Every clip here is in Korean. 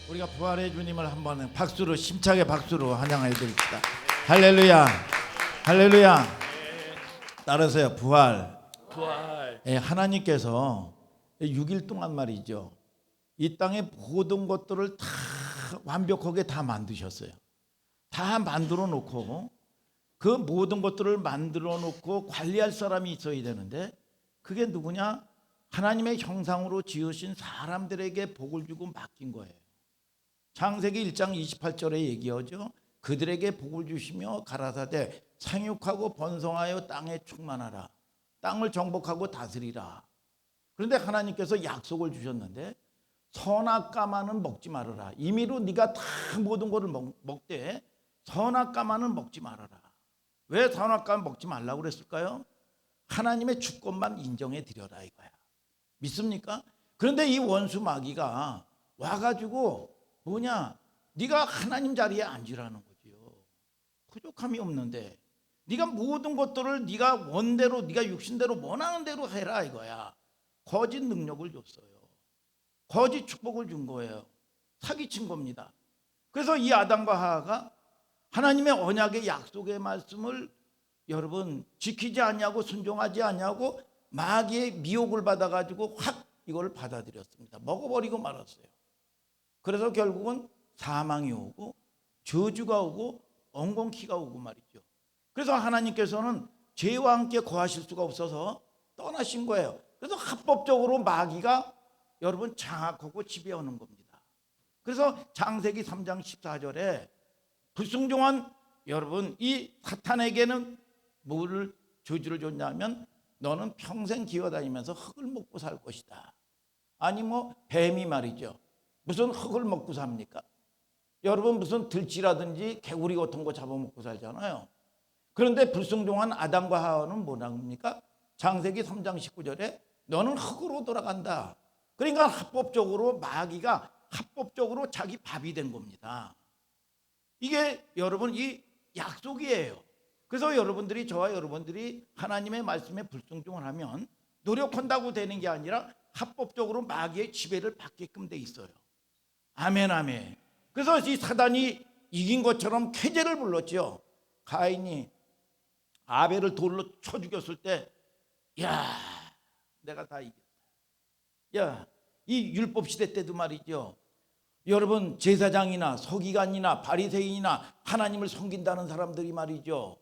우리가 부활의 주님을 한번 박수로 힘차게 박수로 환영해 드립시다. 할렐루야, 할렐루야. 따라서요, 부활. 예, 하나님께서 6일 동안 말이죠, 이 땅의 모든 것들을 다 완벽하게 다 만드셨어요. 다 만들어 놓고 그 모든 것들을 만들어 놓고 관리할 사람이 있어야 되는데, 그게 누구냐? 하나님의 형상으로 지으신 사람들에게 복을 주고 맡긴 거예요. 창세기 1장 28절에 얘기하죠. 그들에게 복을 주시며 가라사대 생육하고 번성하여 땅에 충만하라. 땅을 정복하고 다스리라. 그런데 하나님께서 약속을 주셨는데, 선악과만은 먹지 말아라. 임의로 네가 다 모든 것을 먹되 선악과만은 먹지 말아라. 왜 선악과 먹지 말라고 그랬을까요? 하나님의 주권만 인정해 드려라 이거야. 믿습니까? 그런데 이 원수 마귀가 와가지고 뭐냐, 네가 하나님 자리에 앉으라는 거지요. 부족함이 없는데 네가 모든 것들을 네가 원대로, 네가 육신대로 원하는 대로 해라 이거야. 거짓 능력을 줬어요. 거짓 축복을 준 거예요. 사기친 겁니다. 그래서 이 아담과 하와가 하나님의 언약의 약속의 말씀을 여러분 지키지 않냐고, 순종하지 않냐고 마귀의 미혹을 받아가지고 확 이걸 받아들였습니다. 먹어버리고 말았어요. 그래서 결국은 사망이 오고 저주가 오고 엉겅퀴가 오고 말이죠. 그래서 하나님께서는 죄와 함께 거하실 수가 없어서 떠나신 거예요. 그래서 합법적으로 마귀가 여러분 장악하고 지배하는 겁니다. 그래서 창세기 3장 14절에 불순종한 여러분 이 사탄에게는 뭐를 저주를 줬냐면, 너는 평생 기어다니면서 흙을 먹고 살 것이다. 아니 뭐 뱀이 말이죠, 무슨 흙을 먹고 삽니까? 여러분 무슨 들쥐라든지 개구리 같은 거 잡아먹고 살잖아요. 그런데 불순종한 아담과 하와는 뭐라고 합니까? 창세기 3장 19절에 너는 흙으로 돌아간다. 그러니까 합법적으로 마귀가 합법적으로 자기 밥이 된 겁니다. 이게 여러분 이 약속이에요. 그래서 여러분들이, 저와 여러분들이 하나님의 말씀에 불순종을 하면 노력한다고 되는 게 아니라 합법적으로 마귀의 지배를 받게끔 돼 있어요. 아멘, 아멘. 그래서 이 사단이 이긴 것처럼 쾌재를 불렀죠. 가인이 아벨을 돌로 쳐 죽였을 때, 야, 내가 다 이겼다. 야, 이 율법 시대 때도 말이죠, 여러분 제사장이나 서기관이나 바리새인이나 하나님을 섬긴다는 사람들이 말이죠,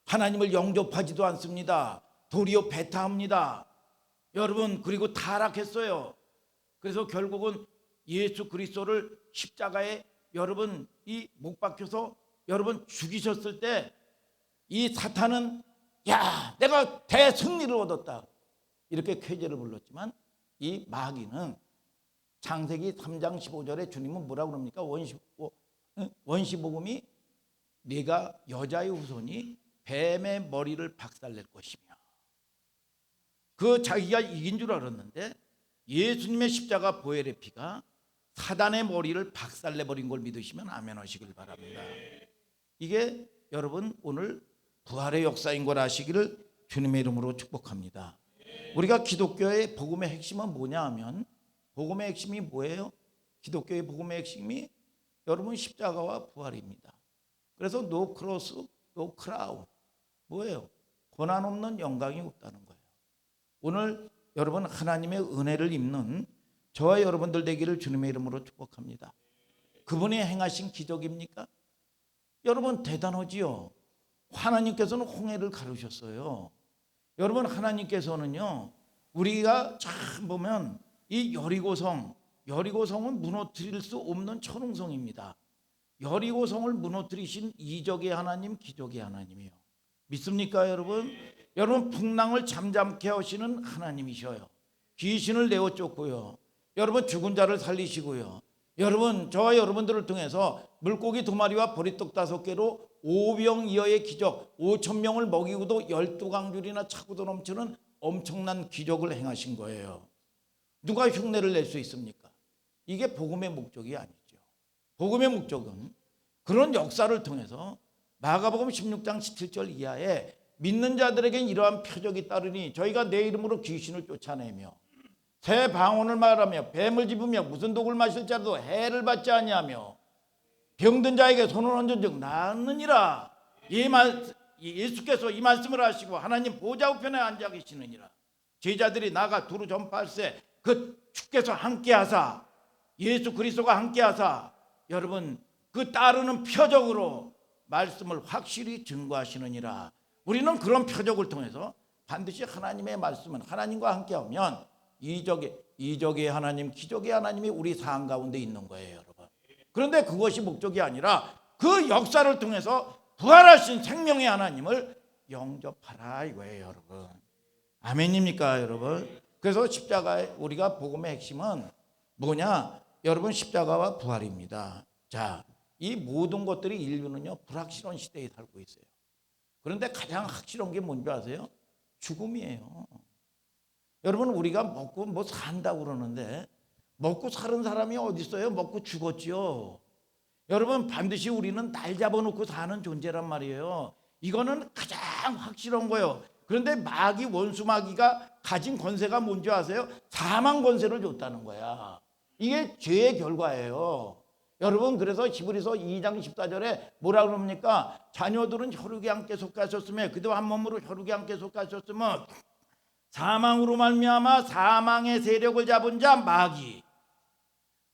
하나님을 영접하지도 않습니다. 도리어 배타합니다. 여러분 그리고 타락했어요. 그래서 결국은 예수 그리스도를 십자가에 여러분 이 못 박혀서 여러분 죽이셨을 때 이 사탄은 야, 내가 대승리를 얻었다 이렇게 쾌재를 불렀지만, 이 마귀는 창세기 3장 15절에 주님은 뭐라고 그럽니까? 원시복음이 네가 여자의 후손이 뱀의 머리를 박살낼 것이며, 그 자기가 이긴 줄 알았는데 예수님의 십자가 보혈의 피가 사단의 머리를 박살내버린 걸 믿으시면 아멘 하시길 바랍니다. 이게 여러분 오늘 부활의 역사인 걸 아시기를 주님의 이름으로 축복합니다. 우리가 기독교의 복음의 핵심은 뭐냐 하면, 복음의 핵심이 뭐예요? 기독교의 복음의 핵심이 여러분 십자가와 부활입니다. 그래서 노 크로스 노 크라운, 뭐예요? 고난 없는 영광이 없다는 거예요. 오늘 여러분 하나님의 은혜를 입는 저와 여러분들 되기를 주님의 이름으로 축복합니다. 그분이 행하신 기적입니까? 여러분 대단하지요. 하나님께서는 홍해를 가르셨어요. 여러분 하나님께서는요, 우리가 참 보면 이 여리고성은 무너뜨릴 수 없는 천웅성입니다. 여리고성을 무너뜨리신 이적의 하나님, 기적의 하나님이요. 믿습니까 여러분? 여러분 풍랑을 잠잠케 하시는 하나님이셔요. 귀신을 내어 쫓고요, 여러분 죽은 자를 살리시고요, 여러분 저와 여러분들을 통해서 물고기 2마리와 보리떡 5개로 5병이어의 기적, 5,000명을 먹이고도 12강줄이나 차고도 넘치는 엄청난 기적을 행하신 거예요. 누가 흉내를 낼 수 있습니까? 이게 복음의 목적이 아니죠. 복음의 목적은 그런 역사를 통해서 마가복음 16장 17절 이하에 믿는 자들에겐 이러한 표적이 따르니 저희가 내 이름으로 귀신을 쫓아내며 새 방언을 말하며 뱀을 집으며 무슨 독을 마실지라도 해를 받지 아니하며 병든 자에게 손을 얹은 즉 나았느니라. 예수께서 이 말씀을 하시고 하나님 보좌 우편에 앉아 계시느니라. 제자들이 나가 두루 전파할세 그 주께서 함께하사 예수 그리스도가 함께하사 여러분 그 따르는 표적으로 말씀을 확실히 증거하시느니라. 우리는 그런 표적을 통해서 반드시 하나님의 말씀은 하나님과 함께하면 이적의 하나님, 기적의 하나님이 우리 삶 가운데 있는 거예요, 여러분. 그런데 그것이 목적이 아니라 그 역사를 통해서 부활하신 생명의 하나님을 영접하라 이거예요, 여러분. 아멘입니까, 여러분? 그래서 십자가의 우리가 복음의 핵심은 뭐냐? 여러분, 십자가와 부활입니다. 자, 이 모든 것들이 인류는요 불확실한 시대에 살고 있어요. 그런데 가장 확실한 게 뭔지 아세요? 죽음이에요. 여러분, 우리가 먹고 뭐 산다고 그러는데 먹고 사는 사람이 어디 있어요? 먹고 죽었지요. 여러분, 반드시 우리는 날 잡아놓고 사는 존재란 말이에요. 이거는 가장 확실한 거예요. 그런데 마귀, 원수 마귀가 가진 권세가 뭔지 아세요? 사망 권세를 줬다는 거야. 이게 죄의 결과예요. 여러분, 그래서 히브리서 2장 14절에 뭐라 그럽니까? 자녀들은 혈육에 함께 속하셨으며 그도 한 몸으로 혈육에 함께 속하셨으면 사망으로 말미암아 사망의 세력을 잡은 자 마귀,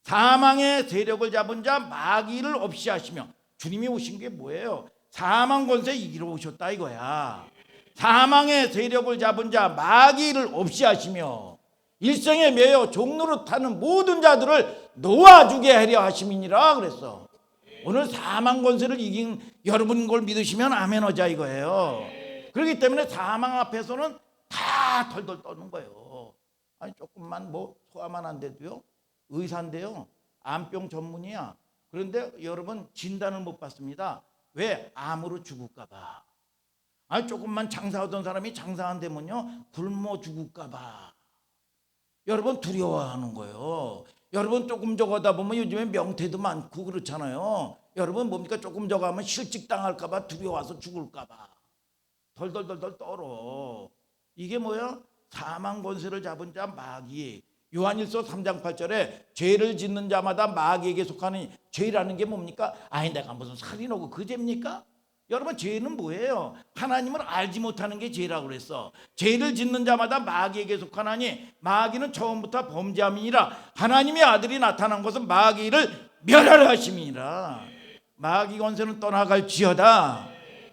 사망의 세력을 잡은 자 마귀를 없이 하시며, 주님이 오신 게 뭐예요? 사망 권세 이기러 오셨다 이거야. 사망의 세력을 잡은 자 마귀를 없이 하시며 일생에 매여 종노릇하는 모든 자들을 놓아주게 하려 하심이니라 그랬어. 오늘 사망 권세를 이긴 여러분 걸 믿으시면 아멘 하자 이거예요. 그렇기 때문에 사망 앞에서는 다 덜덜 떠는 거예요. 아니 조금만 뭐 소화만 안 돼도요, 의사인데요, 암병 전문이야. 그런데 여러분 진단을 못 받습니다. 왜? 암으로 죽을까 봐. 아니 조금만 장사하던 사람이 장사 안 되면요 굶어 죽을까 봐 여러분 두려워하는 거예요. 여러분 조금 저거다 보면 요즘에 명태도 많고 그렇잖아요. 여러분 뭡니까? 조금 저거 하면 실직 당할까 봐 두려워서 죽을까 봐 덜덜덜덜 떨어. 이게 뭐야? 사망 권세를 잡은 자 마귀. 요한일서 3장 8절에 죄를 짓는 자마다 마귀에게 속하는 죄라는 게 뭡니까? 아니 내가 무슨 살인하고 그 죄입니까? 여러분, 죄는 뭐예요? 하나님을 알지 못하는 게 죄라고 그랬어. 죄를 짓는 자마다 마귀에게 속하나니 마귀는 처음부터 범죄함이니라. 하나님의 아들이 나타난 것은 마귀를 멸하려 하심이니라. 마귀 권세는 떠나갈지어다.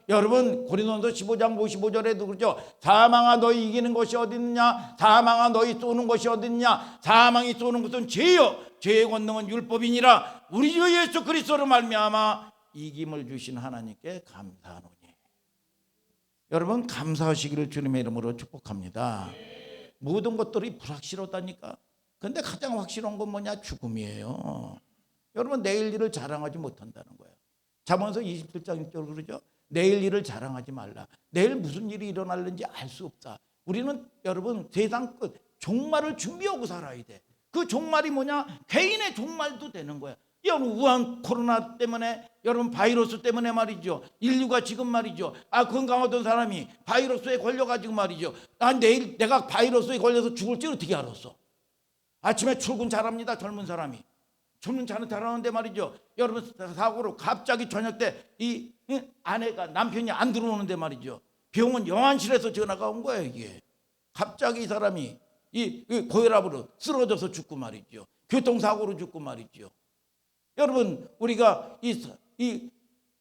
여러분, 고린도서 15장 55절에도 그러죠. 사망아 너희 이기는 것이 어디 있느냐? 사망아 너희 쏘는 것이 어디 있느냐? 사망이 쏘는 것은 죄요, 죄의 권능은 율법이니라. 우리 주 예수 그리스도로 말미암아 이김을 주신 하나님께 감사하노니. 여러분, 감사하시기를 주님의 이름으로 축복합니다. 모든 것들이 불확실하다니까. 근데 가장 확실한 건 뭐냐? 죽음이에요. 여러분, 내일 일을 자랑하지 못한다는 거예요. 잠언서 27장 1절 그러죠. 내일 일을 자랑하지 말라. 내일 무슨 일이 일어날는지 알 수 없다. 우리는 여러분 세상 끝 종말을 준비하고 살아야 돼. 그 종말이 뭐냐? 개인의 종말도 되는 거야. 여러분, 우한 코로나 때문에, 여러분 바이러스 때문에 말이죠. 인류가 지금 말이죠. 건강하던 사람이 바이러스에 걸려가지고 말이죠. 내일 내가 바이러스에 걸려서 죽을지 어떻게 알았어? 아침에 출근 잘합니다. 젊은 사람이. 젊은 차는 잘하는데 말이죠. 여러분 사고로 갑자기 저녁 때 이 아내가 남편이 안 들어오는데 말이죠. 병원 영안실에서 전화가 온 거예요. 이게 갑자기 이 사람이 이 고혈압으로 쓰러져서 죽고 말이죠. 교통사고로 죽고 말이죠. 여러분, 우리가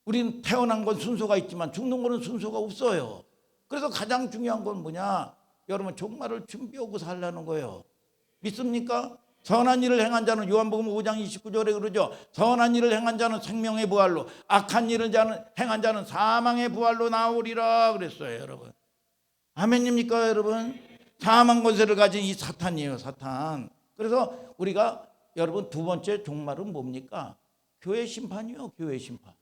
우리는 태어난 건 순서가 있지만 죽는 거는 순서가 없어요. 그래서 가장 중요한 건 뭐냐? 여러분, 종말을 준비하고 살라는 거예요. 믿습니까? 선한 일을 행한 자는, 요한복음 5장 29절에 그러죠. 선한 일을 행한 자는 생명의 부활로, 악한 일을 행한 자는 사망의 부활로 나오리라 그랬어요. 여러분, 아멘입니까? 여러분, 사망 권세를 가진 이 사탄이에요, 사탄. 그래서 우리가 여러분 두 번째 종말은 뭡니까? 교회 심판이요, 교회 심판.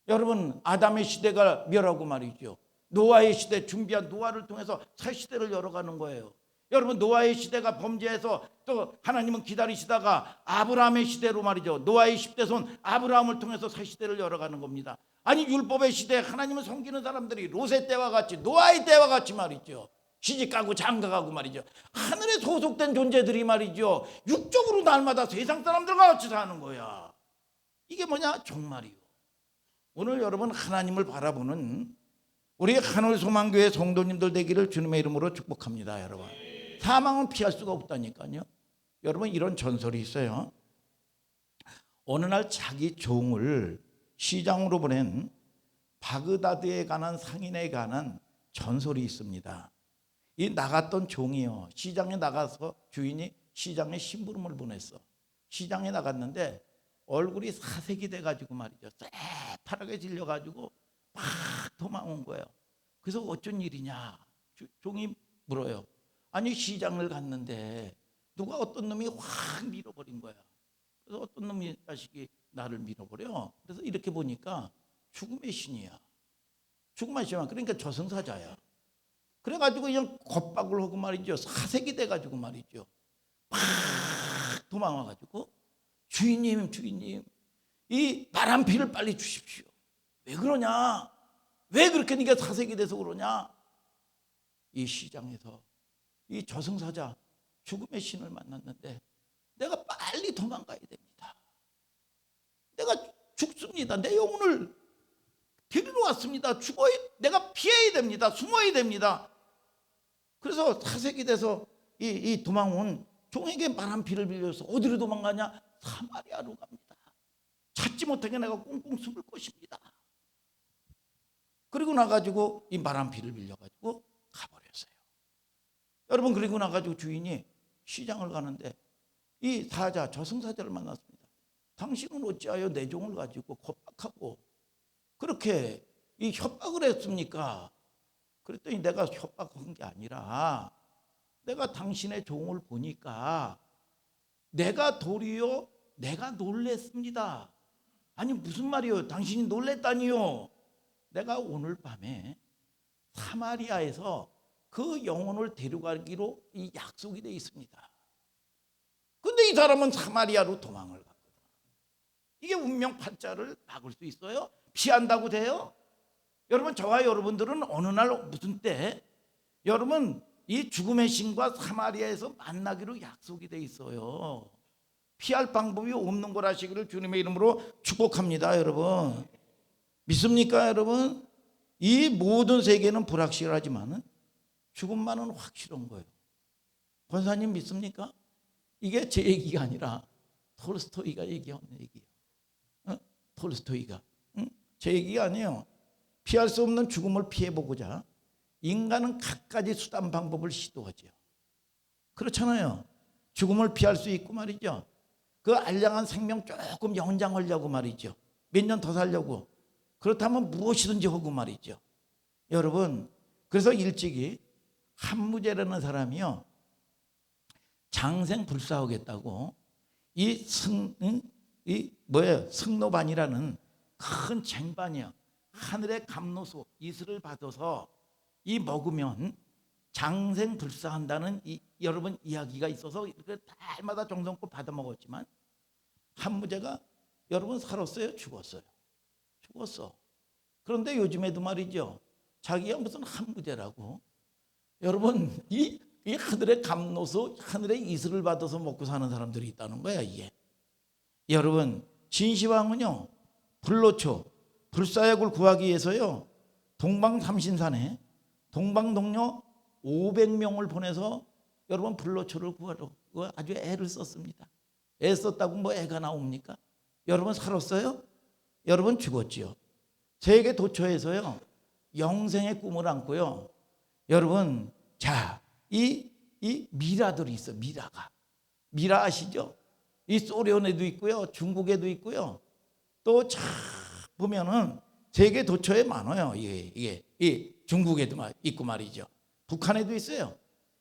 여러분, 아담의 시대가 멸하고 말이죠. 노아의 시대, 준비한 노아를 통해서 새 시대를 열어가는 거예요. 여러분, 노아의 시대가 범죄해서 또 하나님은 기다리시다가 아브라함의 시대로 말이죠. 노아의 10대 손 아브라함을 통해서 새 시대를 열어가는 겁니다. 아니 율법의 시대에 하나님을 섬기는 사람들이 롯의 때와 같이, 노아의 때와 같이 말이죠. 시집가고 장가가고 말이죠. 하늘에 소속된 존재들이 말이죠. 육적으로 날마다 세상 사람들과 같이 사는 거야. 이게 뭐냐? 종말이요. 오늘 여러분 하나님을 바라보는 우리 하늘소망교회 성도님들 되기를 주님의 이름으로 축복합니다. 여러분, 사망은 피할 수가 없다니까요. 여러분, 이런 전설이 있어요. 어느 날 자기 종을 시장으로 보낸 바그다드에 관한 상인에 관한 전설이 있습니다. 이 나갔던 종이요, 시장에 나가서 주인이 시장에 심부름을 보냈어. 시장에 나갔는데 얼굴이 사색이 돼가지고 말이죠, 새파랗게 질려가지고 막 도망온 거예요. 그래서 어쩐 일이냐, 종이 물어요. 아니, 시장을 갔는데 누가 어떤 놈이 확 밀어버린 거야. 그래서 어떤 놈이 자식이 나를 밀어버려. 그래서 이렇게 보니까 죽음의 신이야. 죽음의 신이야. 그러니까 저승사자야. 그래가지고 그냥 겁박을 하고 말이죠, 사색이 돼가지고 말이죠, 막 도망와가지고 주인님, 주인님, 이 말한 피를 빨리 주십시오. 왜 그러냐? 왜 그렇게 네가 사색이 돼서 그러냐? 이 시장에서 이 저승사자 죽음의 신을 만났는데 내가 빨리 도망가야 됩니다. 내가 죽습니다. 내 영혼을 데리러 왔습니다. 죽어야, 내가 피해야 됩니다. 숨어야 됩니다. 그래서 사색이 돼서 이 도망온 종에게 말한 피를 빌려서 어디로 도망가냐? 사마리아로 갑니다. 찾지 못하게 내가 꽁꽁 숨을 것입니다. 그리고 나가지고 이 말한 피를 빌려가지고 가버렸어요. 여러분, 그리고 나가지고 주인이 시장을 가는데 이 사자, 저승사자를 만났습니다. 당신은 어찌하여 내 종을 가지고 겁박하고 그렇게 이 협박을 했습니까? 그랬더니 내가 협박한 게 아니라 내가 당신의 종을 보니까 내가 도리어 내가 놀랬습니다. 아니, 무슨 말이요? 당신이 놀랬다니요? 내가 오늘 밤에 사마리아에서 그 영혼을 데려가기로 이 약속이 돼 있습니다. 근데 이 사람은 사마리아로 도망을 갔거든. 이게 운명 팔자를 막을 수 있어요? 피한다고 돼요? 여러분, 저와 여러분들은 어느 날 무슨 때 여러분 이 죽음의 신과 사마리아에서 만나기로 약속이 돼 있어요. 피할 방법이 없는 거라시기를 주님의 이름으로 축복합니다. 여러분, 믿습니까? 여러분, 이 모든 세계는 불확실하지만 죽음만은 확실한 거예요. 권사님 믿습니까? 이게 제 얘기가 아니라 톨스토이가 얘기한 얘기예요. 톨스토이가, 제 얘기가 아니에요. 피할 수 없는 죽음을 피해보고자 인간은 갖가지 수단 방법을 시도하죠. 그렇잖아요. 죽음을 피할 수 있고 말이죠, 그 알량한 생명 조금 연장하려고 말이죠, 몇 년 더 살려고, 그렇다면 무엇이든지 하고 말이죠. 여러분, 그래서 일찍이 한무제라는 사람이요, 장생불사하겠다고 승노반이라는 큰 쟁반이요, 하늘의 감로소 이슬을 받아서 이 먹으면 장생불사한다는 여러분 이야기가 있어서 이렇게 달마다 정성껏 받아 먹었지만 한무제가 여러분 살았어요? 죽었어요? 죽었어. 그런데 요즘에도 말이죠, 자기가 무슨 한무제라고, 여러분 이 하늘의 감로소, 하늘의 이슬을 받아서 먹고 사는 사람들이 있다는 거야. 이게 여러분, 진시황은요 불로초 불사약을 구하기 위해서요 동방삼신산에 동방동료 500명을 보내서 여러분 불로초를 구하러 아주 애를 썼습니다. 애 썼다고 뭐 애가 나옵니까? 여러분 살았어요? 여러분 죽었지요. 세계 도처에서요 영생의 꿈을 안고요, 여러분, 자, 이 미라들이 있어. 미라 아시죠? 이 소련에도 있고요, 중국에도 있고요, 또 참 보면은 세계 도처에 많아요. 이게 이 중국에도 있고 말이죠, 북한에도 있어요.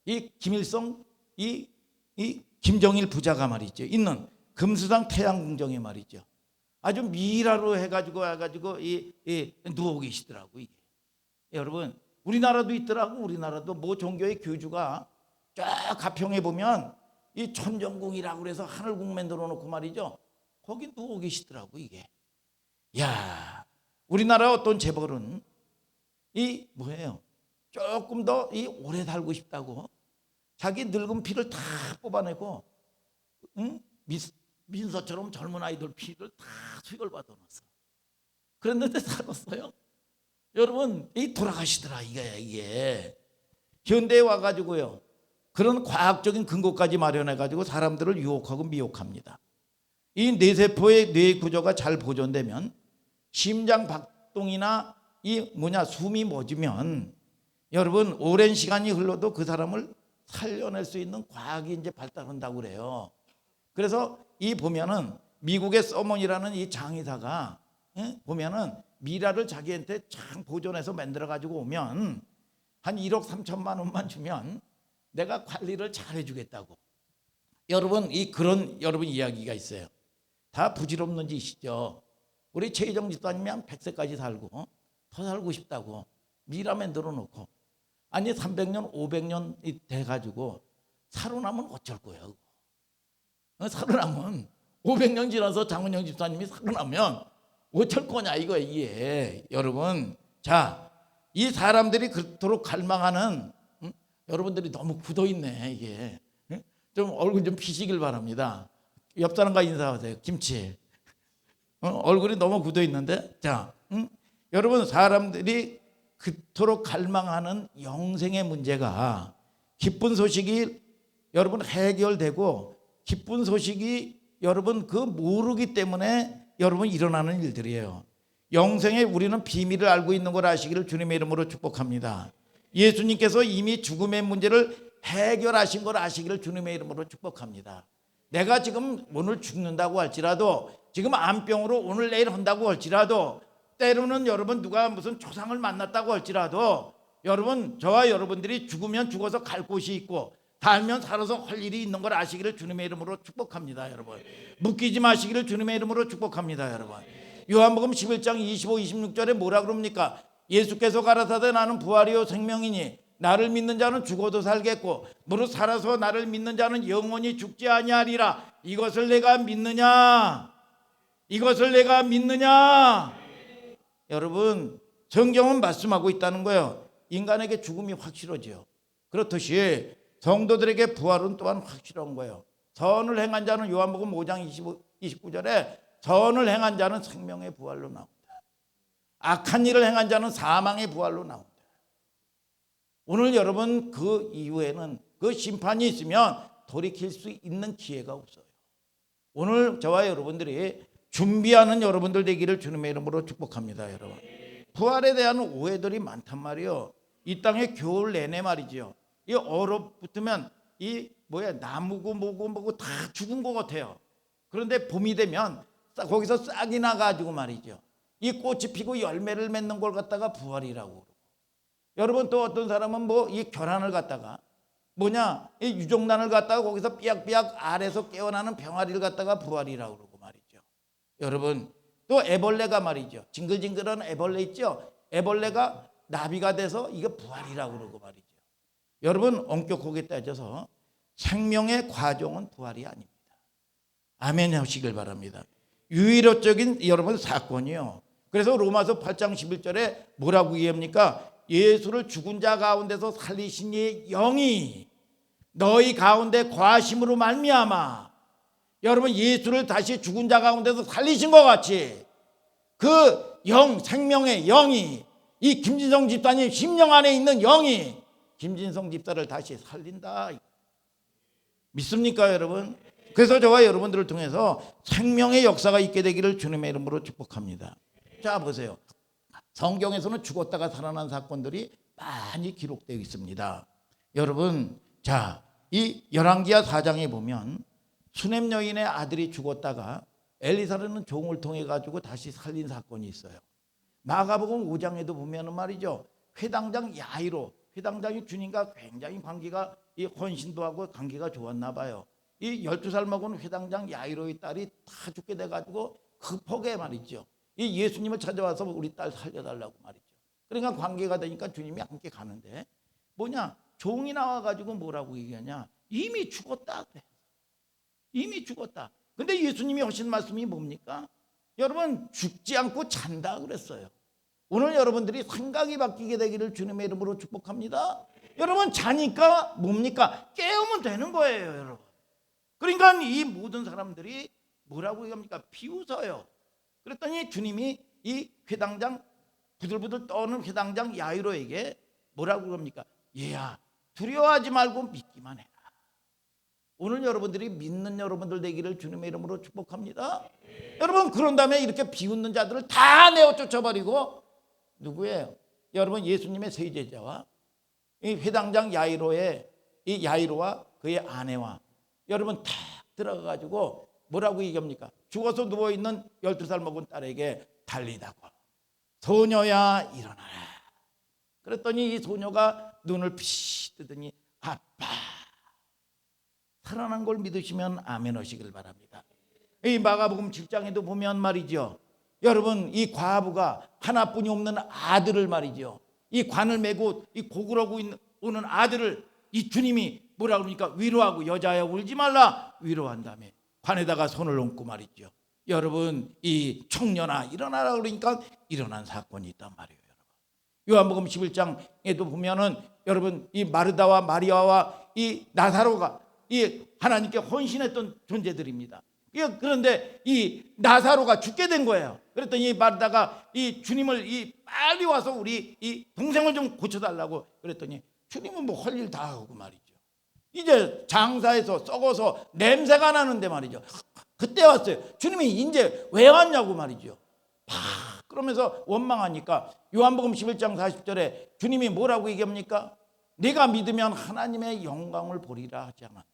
이 김일성, 이 김정일 부자가 말이죠 있는 금수당 태양궁정에 말이죠, 아주 미라로 해가지고 누워 계시더라고. 이게 여러분, 우리나라도 있더라고. 우리나라도 뭐 종교의 교주가 쫙 가평에 보면 이 천정궁이라고 그래서 하늘궁 만들어 놓고 말이죠, 거기 누워 계시더라고. 이게, 야, 우리나라 어떤 재벌은 이 뭐예요, 조금 더 오래 살고 싶다고 자기 늙은 피를 다 뽑아내고, 응? 민서처럼 젊은 아이들 피를 다 수혈 받아놨어. 그랬는데 살았어요. 여러분, 이 돌아가시더라 이게. 현대에 와가지고요, 그런 과학적인 근거까지 마련해가지고 사람들을 유혹하고 미혹합니다. 이 뇌세포의 뇌 구조가 잘 보존되면 심장 박동이나 숨이 멎으면 여러분 오랜 시간이 흘러도 그 사람을 살려낼 수 있는 과학이 이제 발달한다고 그래요. 그래서 보면은 미국의 서먼이라는 이 장의사가 보면은 미라를 자기한테 참 보존해서 만들어 가지고 오면 한 1억 3천만 원만 주면 내가 관리를 잘 해주겠다고. 여러분 여러분 이야기가 있어요. 다 부질없는 짓이죠. 우리 최희정 집사님이 한 100세까지 살고 더 살고 싶다고 미라 만들어 놓고, 아니 300년 500년 돼가지고 살아나면 어쩔 거예요. 살아나면 500년 지나서 장은영 집사님이 살아나면 어쩔 거냐 이게. 여러분, 자, 이 사람들이 그토록 갈망하는, 여러분들이 너무 굳어있네 이게. 좀 얼굴 좀 피시길 바랍니다. 옆 사람과 인사하세요. 김치. 얼굴이 너무 굳어있는데. 자, 여러분, 사람들이 그토록 갈망하는 영생의 문제가 기쁜 소식이 여러분 해결되고, 기쁜 소식이 여러분 모르기 때문에 여러분 일어나는 일들이에요. 영생에 우리는 비밀을 알고 있는 걸 아시기를 주님의 이름으로 축복합니다. 예수님께서 이미 죽음의 문제를 해결하신 걸 아시기를 주님의 이름으로 축복합니다. 내가 지금 오늘 죽는다고 할지라도, 지금 암병으로 오늘 내일 한다고 할지라도, 때로는 여러분 누가 무슨 조상을 만났다고 할지라도, 여러분 저와 여러분들이 죽으면 죽어서 갈 곳이 있고 살면 살아서 할 일이 있는 걸 아시기를 주님의 이름으로 축복합니다. 여러분 묶이지 마시기를 주님의 이름으로 축복합니다. 여러분 요한복음 11장 25, 26절에 뭐라 그럽니까? 예수께서 가라사대 나는 부활이요 생명이니 나를 믿는 자는 죽어도 살겠고 무릇 살아서 나를 믿는 자는 영원히 죽지 아니하리라. 이것을 내가 믿느냐? 이것을 내가 믿느냐? 여러분 성경은 말씀하고 있다는 거예요. 인간에게 죽음이 확실하지요. 그렇듯이 성도들에게 부활은 또한 확실한 거예요. 선을 행한 자는 요한복음 5장 29절에 선을 행한 자는 생명의 부활로 나온다. 악한 일을 행한 자는 사망의 부활로 나온다. 오늘 여러분 그 이후에는 그 심판이 있으면 돌이킬 수 있는 기회가 없어요. 오늘 저와 여러분들이 준비하는 여러분들 되기를 주님의 이름으로 축복합니다. 여러분 부활에 대한 오해들이 많단 말이에요. 이 땅에 겨울 내내 말이죠. 이 얼어붙으면 나무고 뭐고 다 죽은 것 같아요. 그런데 봄이 되면 거기서 싹이 나가지고 말이죠. 이 꽃이 피고 열매를 맺는 걸 갖다가 부활이라고 그러고. 여러분 또 어떤 사람은 이 결란을 갖다가 이 유종란을 갖다가 거기서 삐약삐약 알에서 깨어나는 병아리를 갖다가 부활이라고 그러고 말이죠. 여러분 또 애벌레가 말이죠. 징글징글한 애벌레 있죠. 애벌레가 나비가 돼서 이게 부활이라고 그러고 말이죠. 여러분 엄격하게 따져서 생명의 과정은 부활이 아닙니다. 아멘 하시길 바랍니다. 유일적인 여러분 사건이요. 그래서 로마서 8장 11절에 뭐라고 얘기합니까? 예수를 죽은 자 가운데서 살리신 이의 영이 너희 가운데 거하심으로 말미암아. 여러분 예수를 다시 죽은 자 가운데서 살리신 것 같이 그 영, 생명의 영이, 이 김진성 집사님 심령 안에 있는 영이 김진성 집사를 다시 살린다. 믿습니까 여러분? 그래서 저와 여러분들을 통해서 생명의 역사가 있게 되기를 주님의 이름으로 축복합니다. 자 보세요. 성경에서는 죽었다가 살아난 사건들이 많이 기록되어 있습니다. 여러분 자, 이 열왕기하 4장에 보면 수넴 여인의 아들이 죽었다가 엘리사라는 종을 통해 가지고 다시 살린 사건이 있어요. 마가복음 5장에도 보면은 말이죠. 회당장 야이로, 회당장이 주님과 굉장히 관계가 헌신도 하고 관계가 좋았나 봐요. 이 12살 먹은 회당장 야이로의 딸이 다 죽게 돼 가지고 급하게 말이죠. 이 예수님을 찾아와서 우리 딸 살려달라고 말이죠. 그러니까 관계가 되니까 주님이 함께 가는데 종이 나와 가지고 뭐라고 얘기하냐? 이미 죽었다 그래. 이미 죽었다. 근데 예수님이 하신 말씀이 뭡니까? 여러분 죽지 않고 잔다 그랬어요. 오늘 여러분들이 생각이 바뀌게 되기를 주님의 이름으로 축복합니다. 여러분 자니까 뭡니까? 깨우면 되는 거예요, 여러분. 그러니까 이 모든 사람들이 뭐라고 얘기합니까? 비웃어요. 그랬더니 주님이 이 회당장, 부들부들 떠는 회당장 야이로에게 뭐라고 합니까? 얘야, 두려워하지 말고 믿기만 해라. 오늘 여러분들이 믿는 여러분들 되기를 주님의 이름으로 축복합니다. 여러분, 그런 다음에 이렇게 비웃는 자들을 다 내어 쫓아버리고, 누구예요? 여러분, 예수님의 세제자와 이 회당장 야이로의 이 야이로와 그의 아내와 여러분 다 들어가가지고 뭐라고 얘기합니까? 죽어서 누워있는 12살 먹은 딸에게 달리다고, 소녀야 일어나라. 그랬더니 이 소녀가 눈을 피시 뜨더니 아빠, 살아난 걸 믿으시면 아멘 하시길 바랍니다. 이 마가복음 7장에도 보면 말이죠, 여러분 이 과부가 하나뿐이 없는 아들을 말이죠, 이 관을 메고 이 고구려고 오는 아들을 이 주님이 뭐라 그럽니까? 위로하고, 여자야 울지 말라, 위로한 다음에 관에다가 손을 얹고 말이죠, 여러분 이 청년아 일어나라 그러니까 일어난 사건이 있단 말이에요. 요한복음 11장에도 보면은 여러분 이 마르다와 마리아와 이 나사로가 이 하나님께 헌신했던 존재들입니다. 그런데 이 나사로가 죽게 된 거예요. 그랬더니 마르다가 이 주님을 이 빨리 와서 우리 이 동생을 좀 고쳐달라고 그랬더니 주님은 뭐 할 일 다 하고 말이죠, 이제 장사해서 썩어서 냄새가 나는데 말이죠, 그때 왔어요. 주님이 이제 왜 왔냐고 말이죠. 그러면서 원망하니까 요한복음 11장 40절에 주님이 뭐라고 얘기합니까? 내가 믿으면 하나님의 영광을 보리라 하지 않았느냐.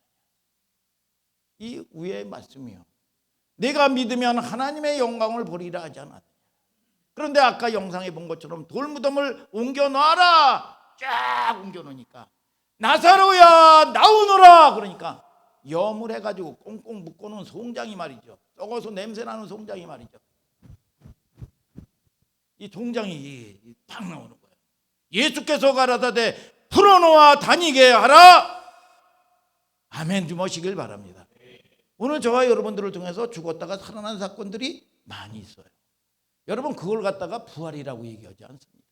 이 위의 말씀이요, 내가 믿으면 하나님의 영광을 보리라 하지 않았느냐. 그런데 아까 영상에 본 것처럼 돌무덤을 옮겨놔라, 쫙 옮겨놓으니까 나사로야 나오너라 그러니까 염을 해가지고 꽁꽁 묶어놓은 송장이 말이죠, 썩어서 냄새나는 송장이 말이죠, 이 송장이 팍 나오는 거예요. 예수께서 가라사대 풀어놓아 다니게 하라. 아멘 주무시길 바랍니다. 오늘 저와 여러분들을 통해서 죽었다가 살아난 사건들이 많이 있어요. 여러분 그걸 갖다가 부활이라고 얘기하지 않습니다.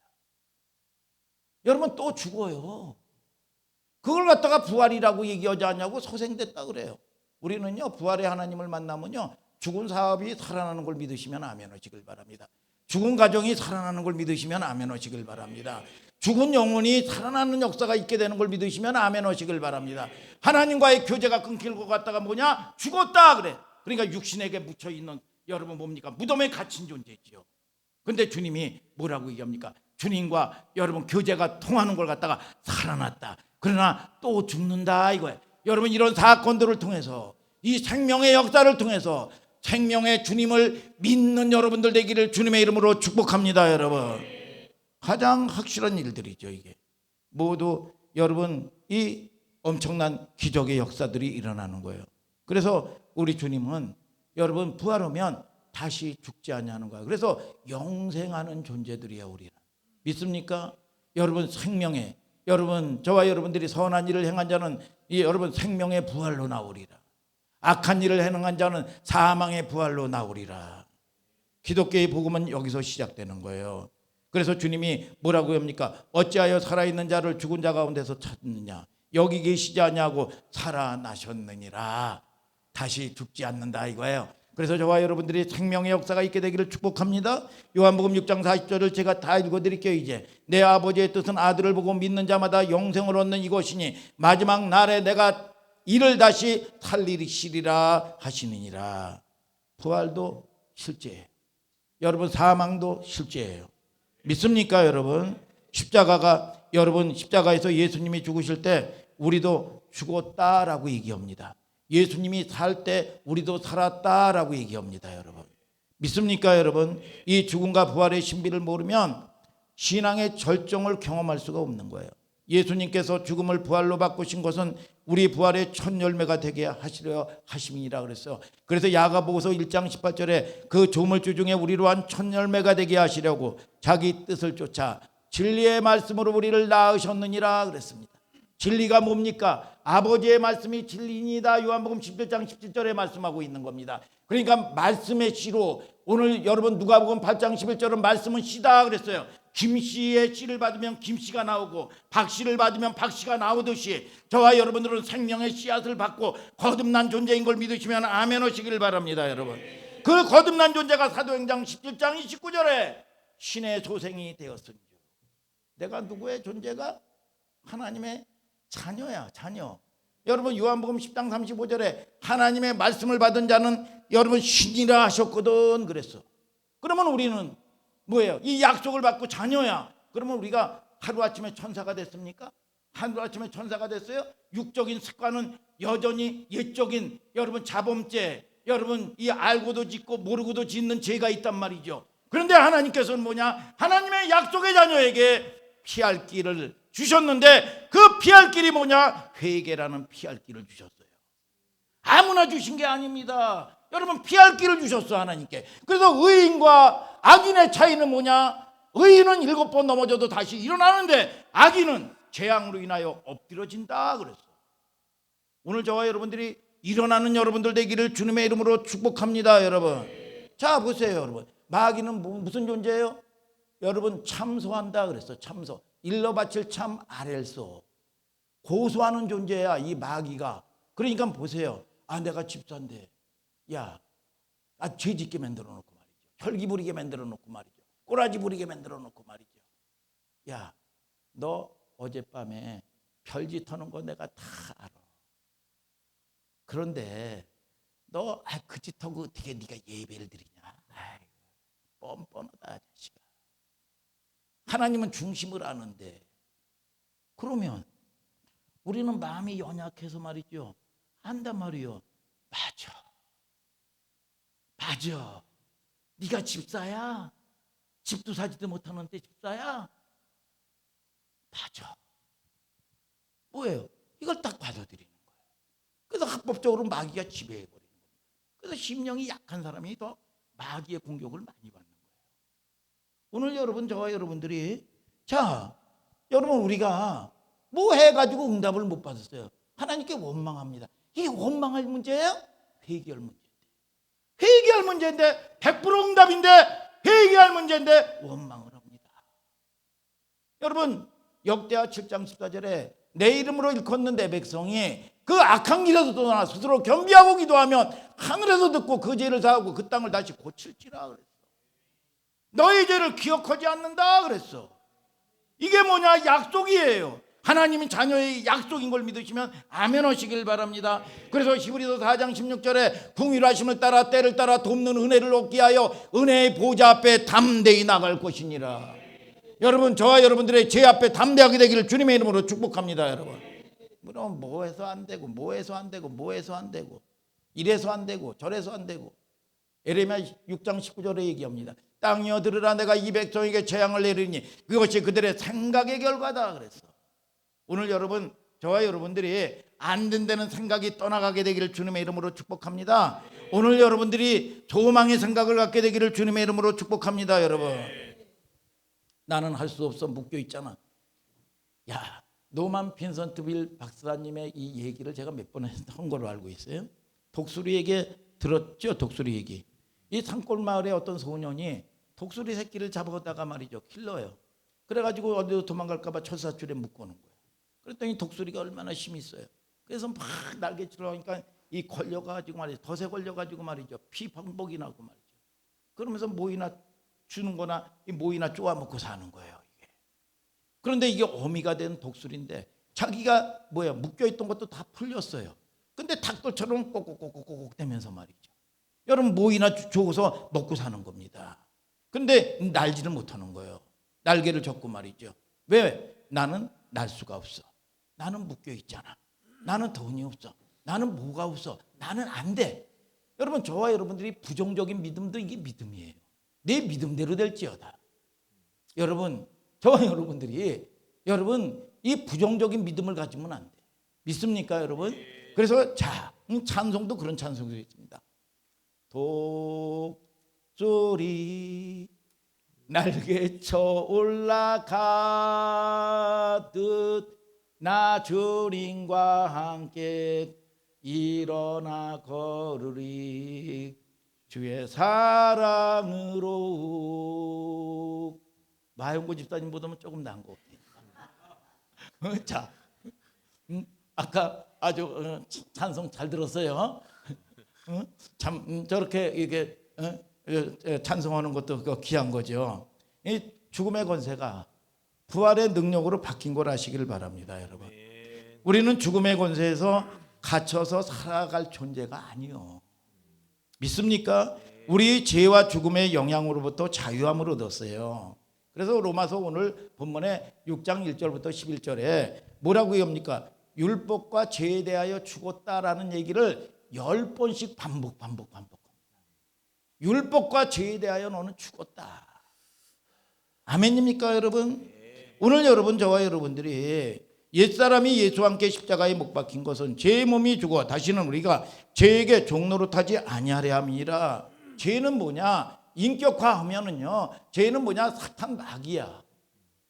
여러분 또 죽어요. 그걸 갖다가 부활이라고 얘기하지 않냐고 소생됐다 그래요. 우리는요 부활의 하나님을 만나면요 죽은 사업이 살아나는 걸 믿으시면 아멘 하시길 바랍니다. 죽은 가정이 살아나는 걸 믿으시면 아멘 하시길 바랍니다. 죽은 영혼이 살아나는 역사가 있게 되는 걸 믿으시면 아멘 하시길 바랍니다. 하나님과의 교제가 끊길 것 같다가 뭐냐? 죽었다 그래. 그러니까 육신에게 묻혀있는 여러분 뭡니까? 무덤에 갇힌 존재지요. 근데 주님이 뭐라고 얘기합니까? 주님과 여러분 교제가 통하는 걸 갖다가 살아났다. 그러나 또 죽는다 이거예요. 여러분 이런 사건들을 통해서 이 생명의 역사를 통해서 생명의 주님을 믿는 여러분들 되기를 주님의 이름으로 축복합니다. 여러분 가장 확실한 일들이죠. 이게 모두 여러분 이 엄청난 기적의 역사들이 일어나는 거예요. 그래서 우리 주님은 여러분 부활하면 다시 죽지 아니하는 거예요. 그래서 영생하는 존재들이야 우리는. 믿습니까? 여러분 생명의 여러분 저와 여러분들이 선한 일을 행한 자는 이 여러분 생명의 부활로 나오리라. 악한 일을 행한 자는 사망의 부활로 나오리라. 기독교의 복음은 여기서 시작되는 거예요. 그래서 주님이 뭐라고 합니까? 어찌하여 살아있는 자를 죽은 자 가운데서 찾느냐? 여기 계시지 않냐고 살아나셨느니라. 다시 죽지 않는다 이거예요. 그래서 저와 여러분들이 생명의 역사가 있게 되기를 축복합니다. 요한복음 6장 40절을 제가 다 읽어드릴게요. 이제 내 아버지의 뜻은 아들을 보고 믿는 자마다 영생을 얻는 이것이니 마지막 날에 내가 이를 다시 살리시리라 하시느니라. 부활도 실제예요. 여러분 사망도 실제예요. 믿습니까 여러분? 십자가가 여러분 십자가에서 예수님이 죽으실 때 우리도 죽었다라고 얘기합니다. 예수님이 살 때 우리도 살았다라고 얘기합니다. 여러분 믿습니까 여러분? 이 죽음과 부활의 신비를 모르면 신앙의 절정을 경험할 수가 없는 거예요. 예수님께서 죽음을 부활로 바꾸신 것은 우리 부활의 첫 열매가 되게 하시려 하심이라 그랬어요. 그래서 야고보서 1장 18절에 그 조물주 중에 우리로 한 첫 열매가 되게 하시려고 자기 뜻을 쫓아 진리의 말씀으로 우리를 낳으셨느니라 그랬습니다. 진리가 뭡니까? 아버지의 말씀이 진리이다. 요한복음 11장 17절에 말씀하고 있는 겁니다. 그러니까 말씀의 씨로 오늘 여러분 누가복음 8장 11절은 말씀은 씨다 그랬어요. 김씨의 씨를 받으면 김씨가 나오고 박씨를 받으면 박씨가 나오듯이 저와 여러분들은 생명의 씨앗을 받고 거듭난 존재인 걸 믿으시면 아멘 하시길 바랍니다. 여러분, 그 거듭난 존재가 사도행전 17장 29절에 신의 소생이 되었으니, 내가 누구의 존재가? 하나님의 자녀야, 자녀. 여러분 요한복음 10장 35절에 하나님의 말씀을 받은 자는 여러분 신이라 하셨거든 그랬어. 그러면 우리는 뭐예요? 이 약속을 받고 자녀야. 그러면 우리가 하루아침에 천사가 됐습니까? 하루아침에 천사가 됐어요? 육적인 습관은 여전히 옛적인 여러분 자범죄, 여러분 이 알고도 짓고 모르고도 짓는 죄가 있단 말이죠. 그런데 하나님께서는 뭐냐? 하나님의 약속의 자녀에게 피할 길을 주셨는데 그 피할 길이 뭐냐? 회개라는 피할 길을 주셨어요. 아무나 주신 게 아닙니다. 여러분 피할 길을 주셨어 하나님께. 그래서 의인과 악인의 차이는 뭐냐? 의인은 7번 넘어져도 다시 일어나는데 악인은 재앙으로 인하여 엎드려진다 그랬어. 오늘 저와 여러분들이 일어나는 여러분들 되기를 주님의 이름으로 축복합니다. 여러분, 자 보세요. 여러분, 마귀는 무슨 존재예요? 여러분 참소한다 그랬어. 참소, 일러 바칠 참 아렐소, 고소하는 존재야 이 마귀가. 그러니까 보세요. 아 내가 집사인데 야, 죄짓게 만들어 놓고 말이죠. 혈기 부리게 만들어 놓고 말이죠. 꼬라지 부리게 만들어 놓고 말이죠. 야, 너 어젯밤에 별짓 하는 거 내가 다 알아. 그런데 너 그 짓하고 어떻게 네가 예배를 드리냐? 아이고, 뻔뻔하다 자식아. 하나님은 중심을 아는데. 그러면 우리는 마음이 연약해서 말이죠. 안단 말이요. 맞아. 네가 집사야? 집도 사지도 못하는데 집사야? 맞아. 뭐예요? 이걸 딱 받아들이는 거예요. 그래서 합법적으로 마귀가 지배해버리는 거예요. 그래서 심령이 약한 사람이 더 마귀의 공격을 많이 받는 거예요. 오늘 여러분, 저와 여러분들이, 자 여러분, 우리가 뭐 해가지고 응답을 못 받았어요? 하나님께 원망합니다. 이게 원망할 문제예요? 회개할 문제인데. 회개할 문제인데 100% 응답인데 회개할 문제인데 원망을 합니다. 여러분 역대하 7장 14절에 내 이름으로 일컫는 내 백성이 그 악한 길에서 떠나 스스로 겸비하고 기도하면 하늘에서 듣고 그 죄를 사하고 그 땅을 다시 고칠지라 그랬어. 너희 죄를 기억하지 않는다 그랬어. 이게 뭐냐? 약속이에요. 하나님이 자녀의 약속인 걸 믿으시면 아멘 하시길 바랍니다. 그래서 히브리서 4장 16절에 궁휼하심을 따라 때를 따라 돕는 은혜를 얻게 하여 은혜의 보좌 앞에 담대히 나갈 것이니라. 여러분, 저와 여러분들의 죄 앞에 담대하게 되기를 주님의 이름으로 축복합니다. 여러분, 물론 뭐해서 안 되고 뭐해서 안 되고 이래서 안 되고 저래서 안 되고. 예레미야 6장 19절에 얘기합니다. 땅이여 들으라, 내가 이 백성에게 재앙을 내리니 그것이 그들의 생각의 결과다 그랬어. 오늘 여러분, 저와 여러분들이 안 된다는 생각이 떠나가게 되기를 주님의 이름으로 축복합니다. 오늘 여러분들이 소망의 생각을 갖게 되기를 주님의 이름으로 축복합니다. 여러분, 나는 할 수 없어 묶여 있잖아. 야, 노만 빈선트빌 박사님의 이 얘기를 제가 몇 번 한 걸로 알고 있어요. 독수리 얘기 들었죠? 독수리 얘기. 이 산골 마을의 어떤 소년이 독수리 새끼를 잡아다가 말이죠, 킬러예요. 그래가지고 어디로 도망갈까 봐 철사줄에 묶어놓은 거예요. 그랬더니 독수리가 얼마나 힘이 있어요. 그래서 막 날개치러 하니까 이 걸려가지고 말이죠, 덫에 걸려가지고 말이죠, 피 방복이 나고 말이죠. 그러면서 모이나 주는 거나 이 모이나 쪼아먹고 사는 거예요, 이게. 그런데 이게 어미가 된 독수리인데 자기가 묶여있던 것도 다 풀렸어요. 근데 닭들처럼 꼭꼭꼭꼭꼭 대면서 말이죠, 여러분 모이나 줘서 먹고 사는 겁니다. 근데 날지를 못하는 거예요. 날개를 접고 말이죠. 왜? 나는 날 수가 없어. 나는 묶여있잖아. 나는 돈이 없어. 나는 뭐가 없어. 나는 안 돼. 여러분, 저와 여러분들이 부정적인 믿음도 이게 믿음이에요. 내 믿음대로 될지어다. 여러분, 저와 여러분들이 이 부정적인 믿음을 가지면 안 돼. 믿습니까 여러분? 그래서 자, 찬송도 그런 찬송이 있습니다. 독수리 날개쳐 올라가듯 나 주님과 함께 일어나 걸으리. 주의 사랑으로. 마영구 집사님보다는 조금 나은 것 같아요. 자, 아까 아주 찬송 잘 들었어요. 참 저렇게 이게 찬송하는 것도 귀한 거죠. 이 죽음의 권세가 부활의 능력으로 바뀐 걸 아시기를 바랍니다, 여러분. 우리는 죽음의 권세에서 갇혀서 살아갈 존재가 아니요. 믿습니까? 우리 죄와 죽음의 영향으로부터 자유함을 얻었어요. 그래서 로마서 오늘 본문에 6장 1절부터 11절에 뭐라고 합니까? 율법과 죄에 대하여 죽었다라는 얘기를 10번씩 반복. 율법과 죄에 대하여 너는 죽었다. 아멘입니까, 여러분? 오늘 여러분, 저와 여러분들이 옛사람이 예수와 함께 십자가에 못 박힌 것은 죄의 몸이 죽어 다시는 우리가 죄에게 종노릇하지 아니하려 함이니라. 죄는 뭐냐? 인격화하면은요, 죄는 뭐냐? 사탄 마귀야.